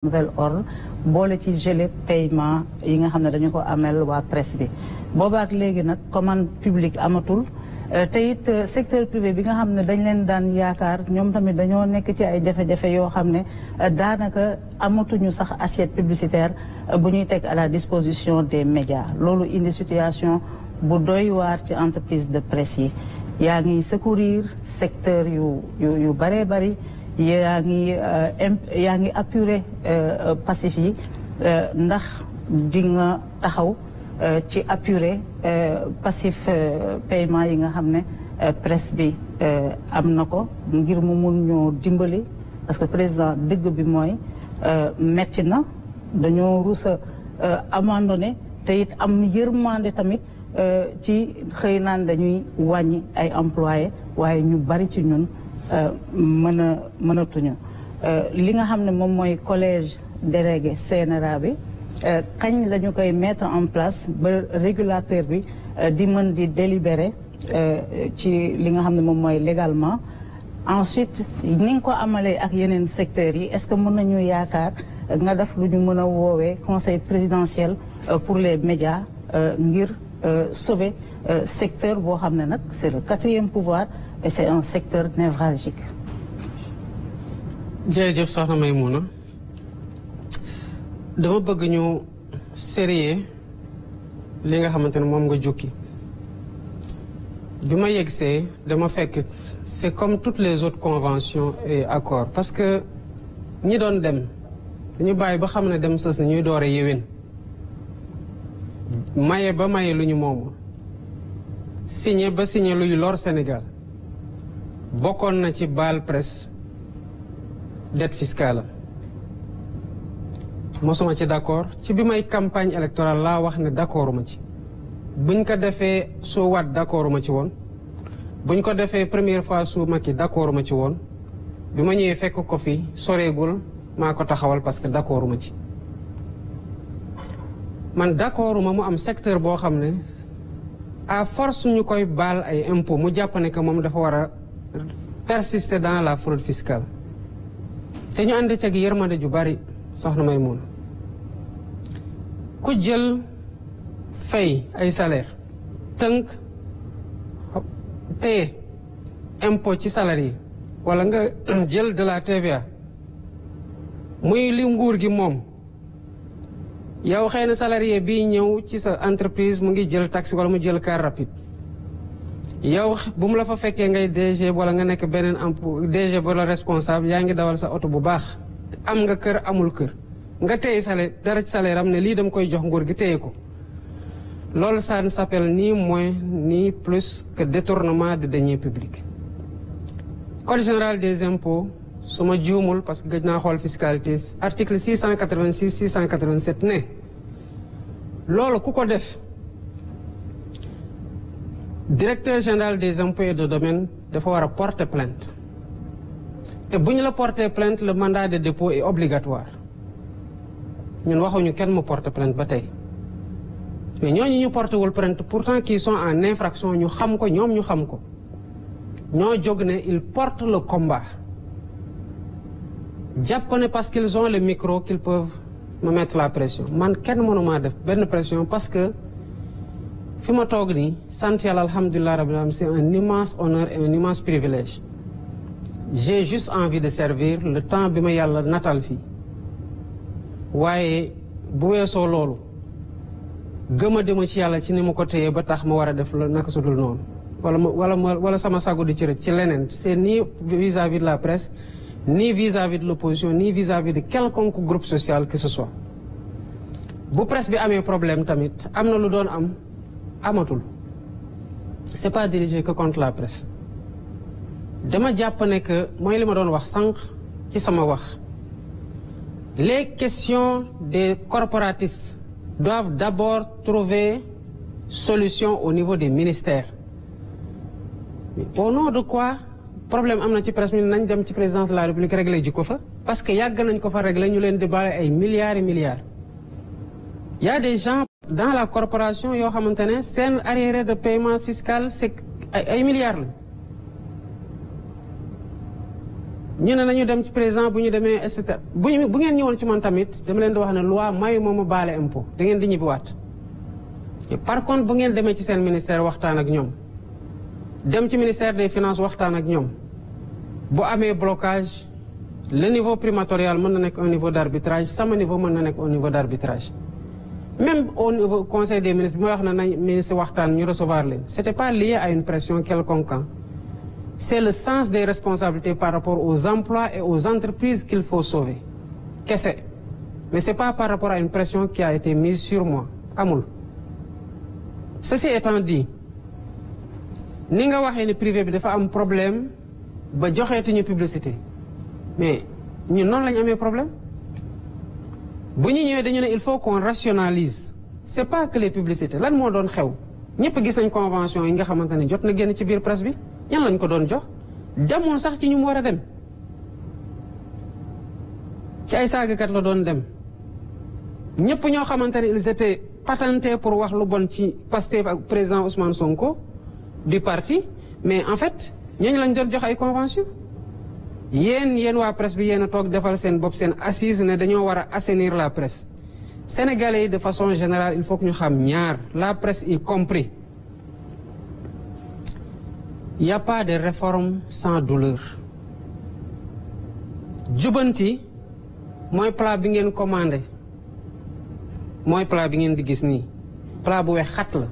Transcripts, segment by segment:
nouvel ordre boole ci gelé paiement yi nga xam ne dañu ko amel waa presse bi boobaak léegi nag commande publique amatul te it secteur privé bi nga xam ne dañ leen daan yaakaar ñoom tamit dañoo nekk ci ay jafe-jafe yoo xam ne daanaka amatuñu sax assiette publicitaire bu ñuy teg à la disposition des médias loolu indi situation bu doy waar ci entreprise de presse yi yaa ngi secourir secteur yu baree bari yaa ngi apuré passif yi ndax di nga taxaw ci apuré passif paiement yi nga xam ne presse bi am na ko ngir mu mun ñoo dimbali parce que président dëgg bi mooy metti na dañoo rusa abandonné te it am yërmande tamit ci xëy naan dañuy wàññi ay employés waaye ñu bari ci ñun mënatuñu li nga xam ne moom mooy collège délégué CNRA bi kañ la ñu koy mettre en place ba régulateur bi di mën di délibérer ci li nga xam ne moom mooy légalement ensuite ni nga ko amalee ak yeneen secteurs yi est-ce que mën nañu yaakaar nga def lu ñu mën a woowee conseil présidentiel pour les médias ngir sauver secteur boo xam ne nag c'est le 4e pouvoir et c'est un secteur névralgique. jërëjëf soxna Maïmouna dama bëgg ñu sérieux li nga xamante ne moom nga jukki bi ma yegsee dama fekk c'est comme toutes les autres conventions et accords parce que ñi doon dem dañu bàyyi ba xam ne dem sës na ñuy doore yéwén maye ba maye lu ñu moomul signé ba signé luy lor Sénégal bokkoon na ci baal presse dette fiscale mosuma ci d'accord ci bi may campagne électorale laa wax ne d'accorduma ci buñ ko defee soo waat d'accorduma ci woon buñ ko defee première fois su Macky d'accorduma ci woon bi ma ñëwee fekk ko fi soreegul maa ko taxawal parce que d'accorduma ci man d'accorduma mu am secteur boo xam ne à force ñu koy baal ay impôts mu jàpp ne que moom dafa war a persister dans la fraude fiscale te ñu ànd ceeg yërmande ju bari soxna Maïmouna ku jël fay ay salaire tënk te impôt ci salaire yi wala nga jël de la TVA muy li nguur gi moom yow xëy na salarié bii ñëw ci sa entreprise mu ngi jël taxi wala mu jël car rapide yow bu mu la fa fekkee ngay DG wala nga nekk beneen DG wala responsable yaa ngi dawal sa oto bu baax am nga kër amul kër nga téye salaire dara ci salaire am ne lii dama koy jox nguur gi téye ko loolu ça ne s'appelle ni moins ni plus que détournement de deniers publics. Code général des impôts su ma juumul parce que gëj naa xool fiscalité article 686 687 ne loolu ku ko def directeur général des impôts et de domaine dafa war a porter plainte te bu ñu la porter plainte le mandat de dépôt est obligatoire ñun waxuñu kenn mu porter plainte ba tey mais ñooñu ñu porter wul plainte pourtant qui sont en infraction ñu xam ko ñoom ñu xam ko ñoo jóg ne ils portent le combat jàpp ko ne parce qu'ils ont le micro qu'ils peuvent me mettre la pression man kenn mënuma def benn pression parce que fi ma toog nii sant yàlla alhamdulilah rabbil alamin c'est un immense honneur et un immense privilège j'ai juste envie de servir le temps bi ma yàlla natal fii waaye bu weesoo loolu gëma dema ci yàlla ci ni ma ko téye ba tax ma war a def la naka sudul noonu wala sama sagu di ci rëcc ci leneen c'est ni vis-à-vis de la presse ni vis-à-vis de l'opposition ni vis-à-vis de quelconque groupe social que ce soit bu presse bi amee problème tamit am na lu doon am amatul c'est pas dirigé que contre la presse dama jàpp ne que mooy li ma doon wax sànq ci sama wax les questions des corporatistes doivent d'abord trouver solution au niveau des ministères mais au nom de quoi problème am na ci presse mi nañ dem ci présidence de la République régler ji ko fa parce que yàgg nañ ko fa régler ñu leen di bale ay milliards et milliards il y a des gens dans la corporation yoo xamante ne seen arriéré de paiement fiscal c'est ay milliards la ñu ne nañu dem ci président bu ñu demee et cetera bu ngeen ñëwoon ci man tamit dama leen di wax ne loi mayu ma baale impôt da ngeen di ñibbiwaat. par contre bu ngeen demee ci seen ministère waxtaan ak ñoom dem ci ministère des finances waxtaan ak ñoom bu amee blocage le niveau primatorial mën na nekk un niveau d'arbitrage sama niveau mën na nekk un niveau d'arbitrage. même au niveau conseil des ministres bi ma wax na nañ ministre waxtaan ñu recevoir leen c'était pas lié à une pression quelconque. C'est le sens des responsabilités par rapport aux emplois et aux entreprises qu'il faut sauver. Qu'est-ce? Mais c'est pas par rapport à une pression qui a été mise sur moi. Amul. Ceci étant dit, ni nga waxee ne privé bi dafa am problème ba joxeetuñu publicité mais ñun noonu la ñu amee problème bu ñu ñëwee dañu ne il faut qu'on rationalise. C'est pas que les publicités lan moo doon xew ñëpp gis nañ convention yi nga xamante ne jot na génn ci biir presse bi. ñan lañ ko doon jox demul sax ci ñu mu war a dem ci ay saagakat la doon dem ñëpp ñoo xamante ne ils étaient patentés pour wax lu bon ci Pastef ak président Ousmane Sonko du parti mais en fait ñooñu lañ doon jox ay convention yéen waa presse bi yéen a toog defal seen bopp seen assise ne dañoo war a assainir la presse sénégalais yi de façon générale il faut que ñu xam ñaar la presse y compris. Il n'y a pas de réforme sans douleur. Jubanti mooy plat bi ngeen commandé mooy plat bi ngeen di gis nii plat bu weex xat la.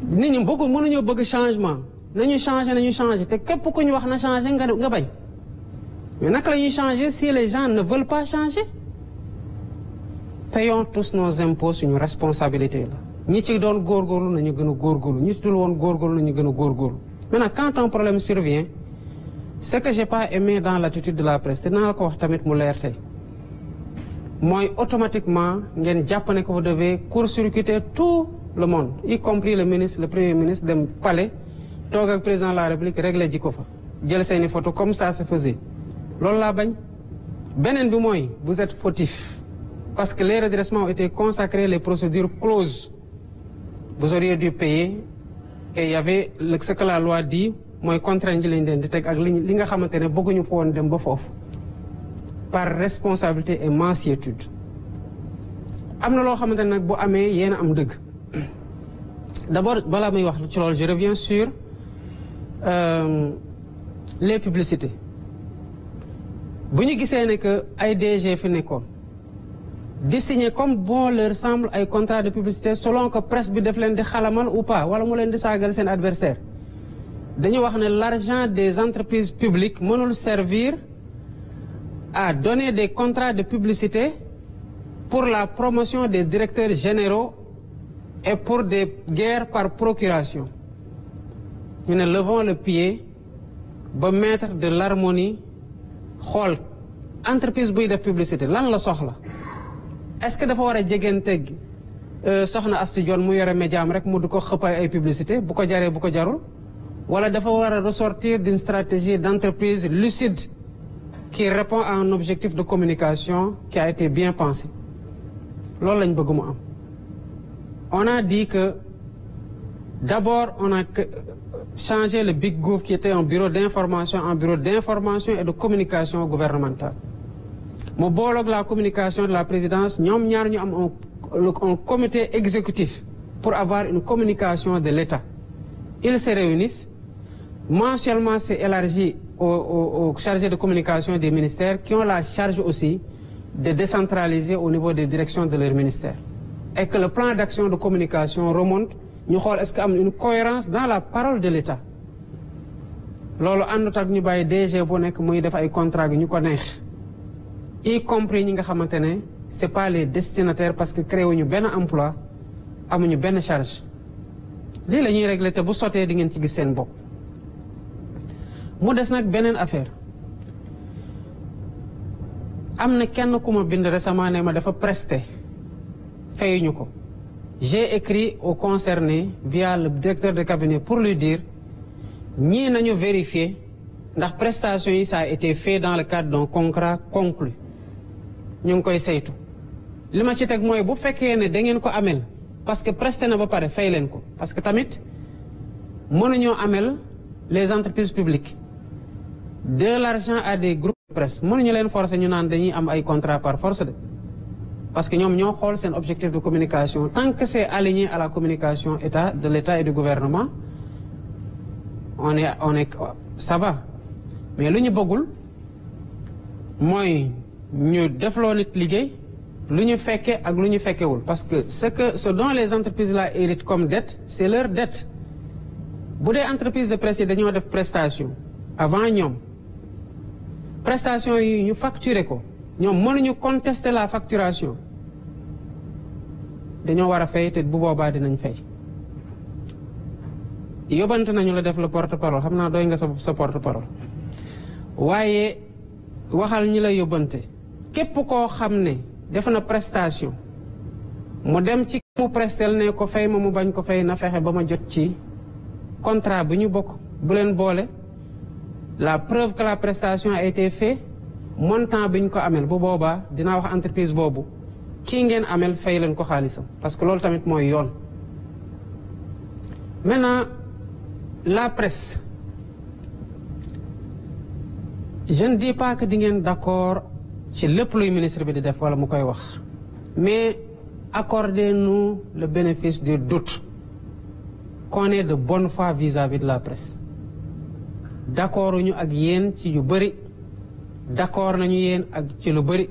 nit ñi mënuñoo bëgg changement nañu changer te képp ku ñu wax na changer nga bañ mais naka la ñuy changer si les gens ne veulent pas changer. Payons tous nos impôts suñu responsabilité la. ñi ci doon góorgóorlu nañu gën a góorgóorlu ñi ci dul woon góorgóorlu nañu gën a góorgóorlu. Maintenant quand un problème survient ce que j'ai pas aimé dans l'attitude de la presse te naa la ko wax tamit mu leer tey mooy automatiquement ngeen jàpp ne que vous devez court-circuiter tout le monde y compris le ministre le premier ministre dem palais toog ak président de la République réglé ji ko fa jël seeni photo comme ça se faisait loolu laa bañ. beneen bi mooy vous êtes fautif parce que les redressements ont été consacrés les procédures closes. Vous auriez dû payer et il y avait ce que la loi dit mooy contrainte ji lañ leen di teg ak li nga xamante ne bëgguñu fa woon dem ba foofu par responsabilité et mansuétude. am na loo xamante ne nag bu amee yéen a am dëgg d'abord balaa muy wax ci loolu je reviens sur les publicités bu ñu gisee ne que ay DG fi nekkoon. di signer comme bon leur semble ay contrat de publicité selon que presse bi def leen di xalamal ou pas wala mu leen di saagal seen adversaire dañu wax ne l'argent des entreprises publiques mënul servir à donner des contrats de publicité pour la promotion des directeurs généraux et pour des guerres par procuration ñu ne levons le pied ba mettre de l'harmonie xool entreprise buy def publicité lan la soxla. Est-ce que dafa war a jegeenteeg soxna Astou Dione mu yore médiam rek mu di ko xëppal ay publicité bu ko jaree bu ko jarul wala dafa war a ressortir d'une stratégie d'entreprise lucide qui répond à un objectif de communication qui a été bien pensé loolu lañ bëgg mu am. On a dit que d'abord on a changé le Big Gouv qui était un bureau d'information en bureau d'information et de communication gouvernementale. mu booloog la communication de la présidence ñoom ñaar ñu am un comité exécutif pour avoir une communication de l'État. Ils se réunissent mensuellement, c'est élargi aux chargés de communication des ministères qui ont la charge aussi de décentraliser au niveau des directions de leur ministère. Et que le plan d'action de communication remonte ñu xool est-ce que am une cohérence dans la parole de l'État. loolu àndut ak ñu bàyyi DG bu nekk muy def ay contrat gi ñu ko neex. y compris ñi nga xamante ne c'est pas les destinataires parce que créé wuñu benn emploi amuñu benn charge lii la ñuy régler te bu sotee di ngeen ci gis seen bopp. mu des nag beneen affaire am na kenn ku ma bind récemment ne ma dafa presté fayuñu ko. J'ai écrit au concerné via le directeur de cabinet pour lui dire ñii nañu vérifier ndax prestation yi ça a été fait dans le cadre d'un contrat conclu. ñu ngi koy saytu li ma ci teg mooy bu fekkee ne da ngeen ko amel parce que presté na ba pare fay leen ko parce que tamit mënuñoo amel les entreprises publiques de l'argent à des groupes de presse mënuñu leen forcer ñu naan dañuy am ay contrat par force de parce que ñoom ñoo xool seen objectif de communication tant que c'est aligné à la communication de l'État et du gouvernement on est ça va mais lu ñu bëggul mooy ñu defloo nit liggéey lu ñu fekke ak lu ñu fekkewul parce que ce dont les entreprises là héritent comme dette c'est leur dette bu dee entreprise de presse yi dañoo def prestation avant ñoom prestation yi ñu facturer ko ñoom mënuñu contester la facturation dañoo war a fay te bu boobaa dinañ fay yóbbante nañu la def la porte-parole xam naa doy nga sa porte-parole waaye waxal ñi la yóbbante képp koo xam ne def na prestation mu dem ci mu prestel ne ko fay ma mu bañ ko fay na fexe ba ma jot ci contrat bi ñu bokk bu leen boole la preuve que la prestation a été faite montant bi ñu ko amel bu boobaa dinaa wax entreprise boobu kii ngeen amel fay leen ko xaalisam parce que loolu tamit mooy yoon. Maintenant la presse je ne dis pas que di ngeen d'accord ci lépp luy ministre bi di def wala mu koy wax mais accordez-nous le bénéfice du doute qu'on est de bonne foi vis-à-vis de la presse. D'accord ñu ak yéen ci yu bëri d'accord nañu yéen ak ci lu bëri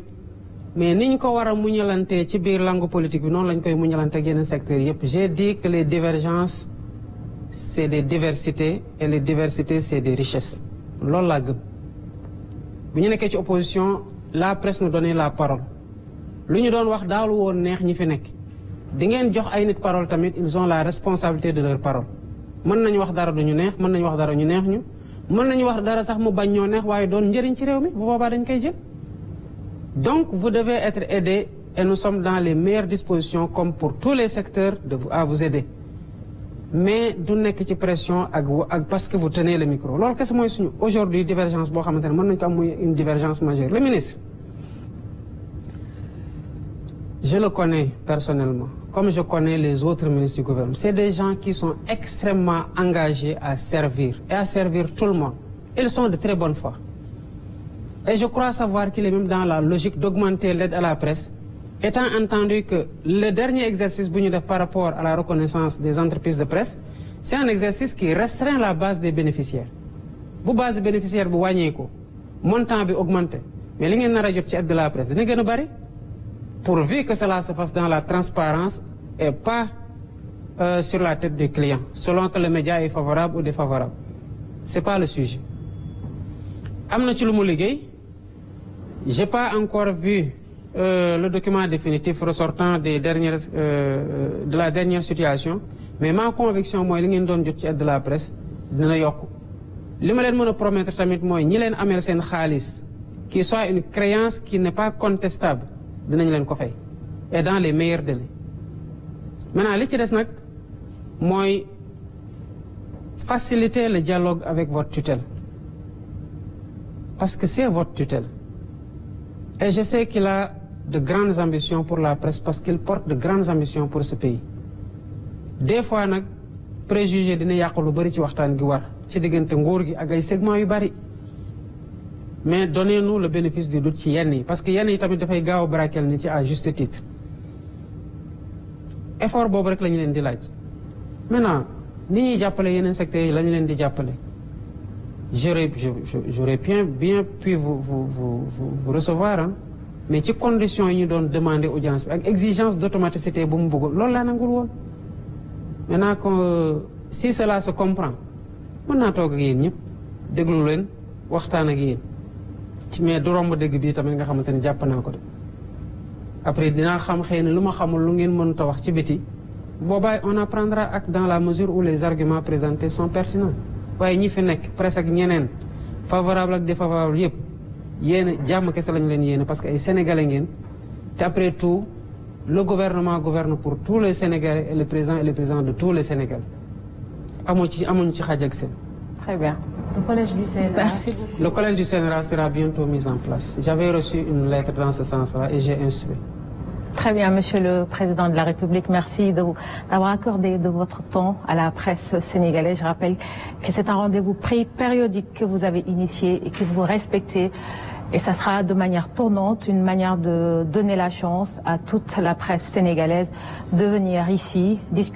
mais niñ ko war a muñalantee ci biir langue politique bi noonu lañ koy muñalante ak yeneen secteurs yëpp. J'ai dit que les divergences c'est des diversités et les diversités c'est des richesses loolu laa gëm. bu ñu nekkee ci opposition la presse nous donnait la parole lu ñu doon wax daawul woon neex ñi fi nekk di ngeen jox ay nit parole tamit ils ont la responsabilité de leur parole. mën nañu wax dara du ñu neex mën nañu wax dara ñu neex ñu mën nañu wax dara sax mu bañ ñoo neex waaye doon njëriñ ci réew mi bu boobaa dañ koy jël. Donc vous devez être aidés et nous sommes dans les meilleures dispositions comme pour tous les secteurs à vous aider mais du nekk ci pression ak parce que vous tenez le micro loolu kese mooy suñu aujourd'hui divergence boo xamante ne mën nañu ko am muy une divergence majeure. Le ministre je le connais personnellement comme je connais les autres ministres du gouvernement. C'est des gens qui sont extrêmement engagés à servir et à servir tout le monde. Ils sont de très bonne foi. Et je crois savoir qu'il est même dans la logique d'augmenter l'aide à la presse, étant entendu que le dernier exercice bu ñu def par rapport à la reconnaissance des entreprises de presse, c'est un exercice qui restreint la base des bénéficiaires. Bu base bénéficiaire bu wàññeeku montant bi augmenté mais li ngeen nar a jot ci aide de la presse dina gën a bari pourvu que cela se fasse dans la transparence et pas sur la tête du client selon que le média est favorable ou défavorable. C'est pas le sujet. Am na ci lu mu liggéey. J'ai pas encore vu le document définitif ressortant des dernières de la dernière situation mais ma conviction mooy li ngeen doon jot ci aide de la presse dina yokk. Li ma leen mën a promettre tamit mooy ñi leen ameel seen xaalis qui soit une créance qui n'est pas contestable dinañ leen ko fay et dans les meilleurs délais. Maintenant li ci des nag mooy faciliter le dialogue avec votre tutelle parce que c'est votre tutelle et je sais qu'il a de grandes ambitions pour la presse parce qu'il porte de grandes ambitions pour ce pays. Des fois nag préjugé dina yàq lu bari ci waxtaan gi war ci diggante nguur gi ak ay segments yu bari mais donnez-nous le bénéfice du doute ci yenn yi parce que yenn yi tamit dafay gaaw a braquer nit ci à juste titre. Effort boobu rek la ñu leen di laaj maintenant ni ñuy jàppale yeneen secteurs yi la ñu leen di jàppale j'aurais bien pu vous recevoir hein mais ci conditions yi ñu doon demander audience bi ak exigence d'automaticité bu mu bëggoon loolu laa nangul woon. Maintenant que si cela se comprend mën naa toog ak yéen ñëpp déglu leen waxtaan ak yéen ci mais du romb dégg bii tamit nga xamante ne jàpp naa ko de après dinaa xam xëy na lu ma xamul lu ngeen mënut a wax ci biti boobaa on apprendra acte dans la mesure où les arguments présentés sont pertinents waaye ñi fi nekk presque ak ñeneen favorable ak défavorable yëpp yéen jàmm kese lañu leen yéene parce que ay sénégalais ngeen te après tout le gouvernement gouverne pour tous les Sénégalais et le président de tous les Sénégalais amuñ ci xaaj ak seen. Très bien. Le collège du CNRA. Merci beaucoup. Le collège du CNRA sera bientôt mis en place. J'avais reçu une lettre dans ce sens-là et j'ai instruit. Très bien, Monsieur le Président de la République, merci d'avoir accordé de votre temps à la presse sénégalaise. Je rappelle que c'est un rendez-vous périodique que vous avez initié et que vous respectez. Et ça sera de manière tournante, une manière de donner la chance à toute la presse sénégalaise de venir ici discuter.